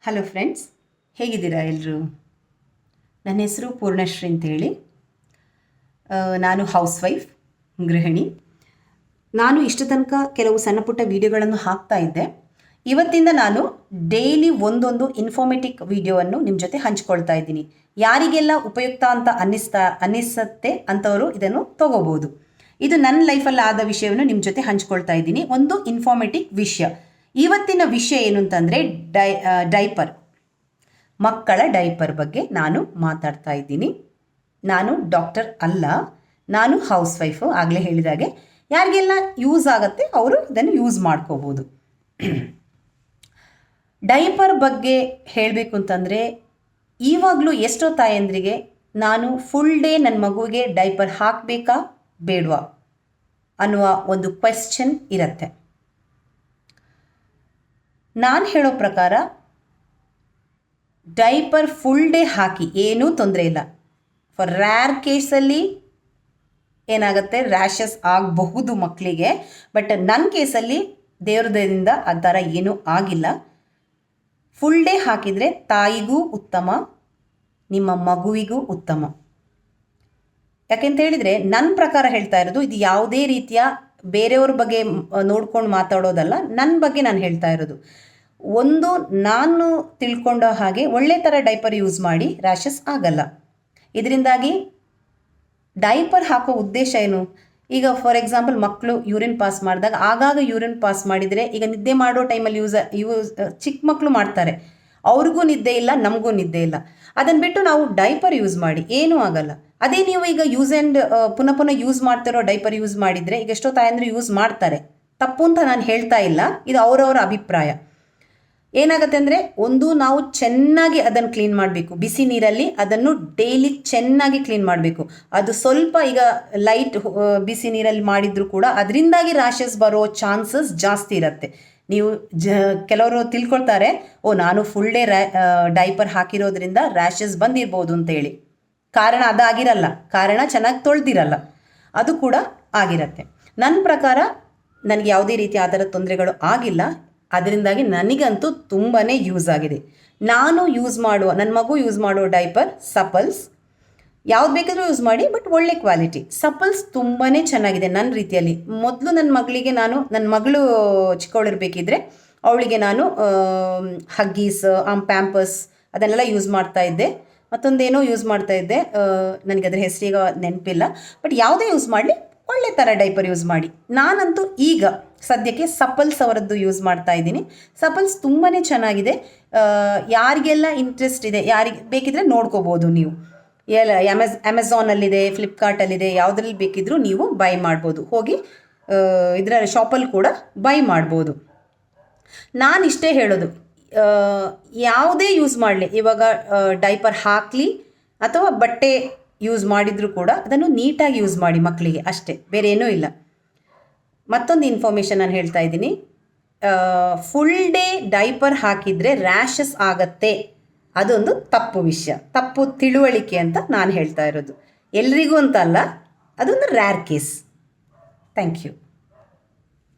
Hello friends, ಹೇಗಿದ್ದೀರಾ ಎಲ್ಲರೂ? ನನ್ನ ಹೆಸರು ಪೂರ್ಣಶ್ರೀ ಅಂತೇಳಿ. ನಾನು ಹೌಸ್ ವೈಫ್, ಗೃಹಿಣಿ. ನಾನು ಇಷ್ಟು ತನಕ ಕೆಲವು ಸಣ್ಣ ಪುಟ್ಟ ವಿಡಿಯೋಗಳನ್ನು ಹಾಕ್ತಾ ಇದ್ದೆ. ಇವತ್ತಿಂದ ನಾನು ಡೈಲಿ ಒಂದೊಂದು ಇನ್ಫಾರ್ಮೇಟಿವ್ ವಿಡಿಯೋವನ್ನು ನಿಮ್ಮ ಜೊತೆ ಹಂಚ್ಕೊಳ್ತಾ ಇದ್ದೀನಿ. ಯಾರಿಗೆಲ್ಲ ಉಪಯುಕ್ತ ಅಂತ ಅನ್ನಿಸುತ್ತೆ ಅಂಥವರು ಇದನ್ನು ತಗೋಬೋದು. ಇದು ನನ್ನ ಲೈಫಲ್ಲಿ ಆದ ವಿಷಯವನ್ನು ನಿಮ್ಮ ಜೊತೆ ಹಂಚ್ಕೊಳ್ತಾ ಇದ್ದೀನಿ. ಒಂದು ಇನ್ಫಾರ್ಮೇಟಿವ್ ವಿಷಯ. ಇವತ್ತಿನ ವಿಷಯ ಏನು ಅಂತಂದರೆ ಡೈಪರ್, ಮಕ್ಕಳ ಡೈಪರ್ ಬಗ್ಗೆ ನಾನು ಮಾತಾಡ್ತಾ ಇದ್ದೀನಿ. ನಾನು ಡಾಕ್ಟರ್ ಅಲ್ಲ, ನಾನು ಹೌಸ್ ವೈಫು. ಆಗಲೇ ಹೇಳಿದಾಗೆ ಯಾರಿಗೆಲ್ಲ ಯೂಸ್ ಆಗುತ್ತೆ ಅವರು ಇದನ್ನು ಯೂಸ್ ಮಾಡ್ಕೋಬೋದು. ಡೈಪರ್ ಬಗ್ಗೆ ಹೇಳಬೇಕು ಅಂತಂದರೆ, ಇವಾಗಲೂ ಎಷ್ಟೋ ತಾಯಂದ್ರಿಗೆ ನಾನು ಫುಲ್ ಡೇ ನನ್ನ ಮಗುವಿಗೆ ಡೈಪರ್ ಹಾಕಬೇಕಾ ಬೇಡವಾ ಅನ್ನುವ ಒಂದು ಕ್ವೆಶ್ಚನ್ ಇರುತ್ತೆ. ನಾನು ಹೇಳೋ ಪ್ರಕಾರ ಡೈಪರ್ ಫುಲ್ ಡೇ ಹಾಕಿ ಏನೂ ತೊಂದರೆ ಇಲ್ಲ. ಫಾರ್ ರ್ಯಾರ್ ಕೇಸಲ್ಲಿ ಏನಾಗುತ್ತೆ, ರ್ಯಾಷಸ್ ಆಗಬಹುದು ಮಕ್ಕಳಿಗೆ. ಬಟ್ ನನ್ನ ಕೇಸಲ್ಲಿ ದೇವ್ರದಿಂದ ಆ ಥರ ಏನೂ ಆಗಿಲ್ಲ. ಫುಲ್ ಡೇ ಹಾಕಿದರೆ ತಾಯಿಗೂ ಉತ್ತಮ, ನಿಮ್ಮ ಮಗುವಿಗೂ ಉತ್ತಮ. ಯಾಕೆಂತ ಹೇಳಿದರೆ ನನ್ನ ಪ್ರಕಾರ ಹೇಳ್ತಾ ಇರೋದು, ಇದು ಯಾವುದೇ ರೀತಿಯ ಬೇರೆಯವ್ರ ಬಗ್ಗೆ ನೋಡ್ಕೊಂಡು ಮಾತಾಡೋದಲ್ಲ, ನನ್ನ ಬಗ್ಗೆ ನಾನು ಹೇಳ್ತಾ ಇರೋದು. ಒಂದು ನಾನು ತಿಳ್ಕೊಂಡ ಹಾಗೆ ಒಳ್ಳೆ ಥರ ಡೈಪರ್ ಯೂಸ್ ಮಾಡಿ ರ್ಯಾಷಸ್ ಆಗಲ್ಲ. ಇದರಿಂದಾಗಿ ಡೈಪರ್ ಹಾಕೋ ಉದ್ದೇಶ ಏನು? ಈಗ ಫಾರ್ ಎಕ್ಸಾಂಪಲ್ ಮಕ್ಕಳು ಯೂರಿನ್ ಪಾಸ್ ಮಾಡಿದಾಗ ಆಗಾಗ ಯೂರಿನ್ ಪಾಸ್ ಮಾಡಿದರೆ, ಈಗ ನಿದ್ದೆ ಮಾಡೋ ಟೈಮಲ್ಲಿ ಚಿಕ್ಕ ಮಕ್ಕಳು ಮಾಡ್ತಾರೆ, ಅವ್ರಿಗೂ ನಿದ್ದೆ ಇಲ್ಲ, ನಮಗೂ ನಿದ್ದೆ ಇಲ್ಲ. ಅದನ್ನು ಬಿಟ್ಟು ನಾವು ಡೈಪರ್ ಯೂಸ್ ಮಾಡಿ ಏನೂ ಆಗಲ್ಲ. ಅದೇ ನೀವು ಈಗ ಪುನಃ ಯೂಸ್ ಮಾಡ್ತಿರೋ ಡೈಪರ್ ಯೂಸ್ ಮಾಡಿದರೆ, ಈಗ ಎಷ್ಟೋ ತಾಯಂದ್ರೆ ಯೂಸ್ ಮಾಡ್ತಾರೆ, ತಪ್ಪು ಅಂತ ನಾನು ಹೇಳ್ತಾ ಇಲ್ಲ, ಇದು ಅವರವರ ಅಭಿಪ್ರಾಯ. ಏನಾಗುತ್ತೆ ಅಂದರೆ, ಒಂದು ನಾವು ಚೆನ್ನಾಗಿ ಅದನ್ನು ಕ್ಲೀನ್ ಮಾಡಬೇಕು. ಬಿಸಿ ನೀರಲ್ಲಿ ಅದನ್ನು ಡೈಲಿ ಚೆನ್ನಾಗಿ ಕ್ಲೀನ್ ಮಾಡಬೇಕು. ಅದು ಸ್ವಲ್ಪ ಈಗ ಲೈಟ್ ಬಿಸಿ ನೀರಲ್ಲಿ ಮಾಡಿದರೂ ಕೂಡ ಅದರಿಂದಾಗಿ ರ್ಯಾಷಸ್ ಬರೋ ಚಾನ್ಸಸ್ ಜಾಸ್ತಿ ಇರುತ್ತೆ. ನೀವು ಕೆಲವರು ತಿಳ್ಕೊಳ್ತಾರೆ, ನಾನು ಫುಲ್ ಡೇ ಡೈಪರ್ ಹಾಕಿರೋದ್ರಿಂದ ರ್ಯಾಷಸ್ ಬಂದಿರ್ಬೋದು ಅಂತೇಳಿ. ಕಾರಣ ಅದಾಗಿರಲ್ಲ, ಕಾರಣ ಚೆನ್ನಾಗಿ ತೊಳೆದಿರಲ್ಲ, ಅದು ಕೂಡ ಆಗಿರುತ್ತೆ. ನನ್ನ ಪ್ರಕಾರ ನನಗೆ ಯಾವುದೇ ರೀತಿ ಆ ಥರ ತೊಂದರೆಗಳು ಆಗಿಲ್ಲ. ಅದರಿಂದಾಗಿ ನನಗಂತೂ ತುಂಬಾ ಯೂಸ್ ಆಗಿದೆ. ನಾನು ಯೂಸ್ ಮಾಡುವ, ನನ್ನ ಮಗು ಯೂಸ್ ಮಾಡೋ ಡೈಪರ್ ಸಪಲ್ಸ್. ಯಾವ್ದು ಬೇಕಾದರೂ ಯೂಸ್ ಮಾಡಿ, ಬಟ್ ಒಳ್ಳೆ ಕ್ವಾಲಿಟಿ. ಸಪಲ್ಸ್ ತುಂಬಾ ಚೆನ್ನಾಗಿದೆ ನನ್ನ ರೀತಿಯಲ್ಲಿ. ಮೊದಲು ನನ್ನ ಮಗಳು ಚಿಕ್ಕವಳಿರ್ಬೇಕಿದ್ರೆ ಅವಳಿಗೆ ನಾನು ಹಗ್ಗೀಸ್, ಪ್ಯಾಂಪರ್ಸ್ ಅದನ್ನೆಲ್ಲ ಯೂಸ್ ಮಾಡ್ತಾ ಇದ್ದೆ. ಮತ್ತೊಂದೇನೋ ಯೂಸ್ ಮಾಡ್ತಾ ಇದ್ದೆ, ನನಗೆ ಅದರ ಹೆಸರೀಗ ನೆನಪಿಲ್ಲ. ಬಟ್ ಯಾವುದೇ ಯೂಸ್ ಮಾಡಲಿ, ಒಳ್ಳೆ ಥರ ಡೈಪರ್ ಯೂಸ್ ಮಾಡಿ. ನಾನಂತೂ ಈಗ ಸದ್ಯಕ್ಕೆ ಸಪಲ್ಸ್ ಅವರದ್ದು ಯೂಸ್ ಮಾಡ್ತಾ ಇದ್ದೀನಿ. ಸಪಲ್ಸ್ ತುಂಬಾ ಚೆನ್ನಾಗಿದೆ. ಯಾರಿಗೆಲ್ಲ ಇಂಟ್ರೆಸ್ಟ್ ಇದೆ, ಯಾರಿಗೆ ಬೇಕಿದ್ರೆ ನೋಡ್ಕೋಬೋದು ನೀವು. ಅಮೆಝಾನಲ್ಲಿದೆ, ಫ್ಲಿಪ್ಕಾರ್ಟಲ್ಲಿದೆ, ಯಾವುದ್ರಲ್ಲಿ ಬೇಕಿದ್ರೂ ನೀವು ಬೈ ಮಾಡ್ಬೋದು. ಹೋಗಿ ಇದರ ಶಾಪಲ್ಲಿ ಕೂಡ ಬೈ ಮಾಡ್ಬೋದು. ನಾನಿಷ್ಟೇ ಹೇಳೋದು, ಯಾವುದೇ ಯೂಸ್ ಮಾಡಲಿ, ಇವಾಗ ಡೈಪರ್ ಹಾಕಲಿ ಅಥವಾ ಬಟ್ಟೆ ಯೂಸ್ ಮಾಡಿದರೂ ಕೂಡ ಅದನ್ನು ನೀಟಾಗಿ ಯೂಸ್ ಮಾಡಿ ಮಕ್ಕಳಿಗೆ, ಅಷ್ಟೇ, ಬೇರೆ ಏನೂ ಇಲ್ಲ. ಮತ್ತೊಂದು ಇನ್ಫಾರ್ಮೇಷನ್ ನಾನು ಹೇಳ್ತಾ ಇದ್ದೀನಿ. ಫುಲ್ ಡೇ ಡೈಪರ್ ಹಾಕಿದರೆ ರ್ಯಾಷಸ್ ಆಗತ್ತೆ, ಅದೊಂದು ತಪ್ಪು ವಿಷಯ, ತಪ್ಪು ತಿಳುವಳಿಕೆ ಅಂತ ನಾನು ಹೇಳ್ತಾ ಇರೋದು. ಎಲ್ರಿಗೂ ಅಂತ ಅಲ್ಲ, ಅದೊಂದು ರ್ಯಾರ್ ಕೇಸ್. Thank you.